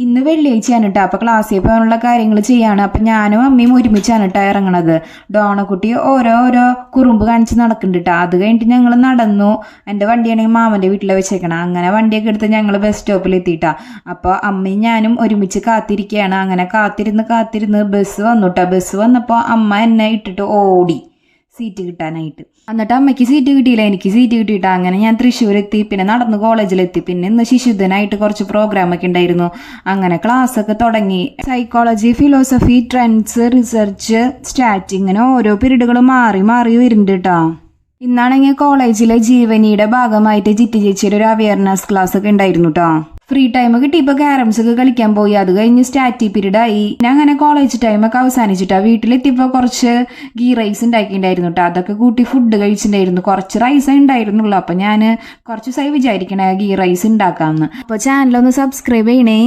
ഇന്ന് വെള്ളിയാഴ്ചയാണ് കേട്ടോ. അപ്പോൾ ക്ലാസ്സിൽ പോകാനുള്ള കാര്യങ്ങൾ ചെയ്യാണ്. അപ്പം ഞാനും അമ്മയും ഒരുമിച്ചാണ് കേട്ടോ ഇറങ്ങണത്. ഡോണക്കുട്ടി ഓരോ കുറുമ്പ് കാണിച്ച് നടക്കുന്നുണ്ട് കേട്ടോ. അത് കഴിഞ്ഞിട്ട് ഞങ്ങൾ നടന്നു. എൻ്റെ വണ്ടിയാണെങ്കിൽ മാമൻ്റെ വീട്ടിൽ വെച്ചേക്കണം. അങ്ങനെ വണ്ടിയൊക്കെ എടുത്ത് ഞങ്ങൾ ബസ് സ്റ്റോപ്പിൽ എത്തിയിട്ടാ. അപ്പോൾ അമ്മയും ഞാനും ഒരുമിച്ച് കാത്തിരിക്കുകയാണ്. അങ്ങനെ കാത്തിരുന്ന് ബസ് വന്നു കേട്ടോ. ബസ് വന്നപ്പോൾ അമ്മ എന്നെ ഇട്ടിട്ട് ഓടി സീറ്റ് കിട്ടാനായിട്ട്. എന്നിട്ട് അമ്മയ്ക്ക് സീറ്റ് കിട്ടിയില്ല, എനിക്ക് സീറ്റ് കിട്ടിയിട്ടാ. അങ്ങനെ ഞാൻ തൃശ്ശൂർ എത്തി, പിന്നെ നടന്ന് കോളേജിലെത്തി. പിന്നെ ഇന്ന് ശിശുദിനായിട്ട് കുറച്ച് പ്രോഗ്രാമൊക്കെ ഉണ്ടായിരുന്നു. അങ്ങനെ ക്ലാസ്സൊക്കെ തുടങ്ങി. Psychology, philosophy, trends, research, stat, ഇങ്ങനെ ഓരോ പീരീഡുകൾ മാറി വരുന്നുണ്ട് കേട്ടോ. ഇന്നാണെങ്കിൽ കോളേജിലെ ജീവനിയുടെ ഭാഗമായിട്ട് ജിറ്റി ചേച്ചിയുടെ ഒരു അവയർനെസ് ക്ലാസ് ഒക്കെ ഉണ്ടായിരുന്നു കേട്ടോ. ഫ്രീ ടൈം കിട്ടിയപ്പോൾ ക്യാരംസ് ഒക്കെ കളിക്കാൻ പോയി. അത് കഴിഞ്ഞ് സ്റ്റാറ്റി പീരീഡ് ആയി. ഞാൻ അങ്ങനെ കോളേജ് ടൈമൊക്കെ അവസാനിച്ചിട്ടാ. വീട്ടിലെത്തിയപ്പോൾ കുറച്ച് ഗീ റൈസ് ഉണ്ടാക്കിയിട്ടുണ്ടായിരുന്നു കേട്ടോ. അതൊക്കെ കൂട്ടി ഫുഡ് കഴിച്ചിട്ടുണ്ടായിരുന്നു. കുറച്ച് റൈസേ ഉണ്ടായിരുന്നുള്ളൂ. അപ്പം ഞാൻ കുറച്ച് ദിവസമായി വിചാരിക്കണേ ഗീ റൈസ് ഉണ്ടാക്കാമെന്ന്. അപ്പോൾ ചാനലൊന്ന് സബ്സ്ക്രൈബ് ചെയ്യണേ.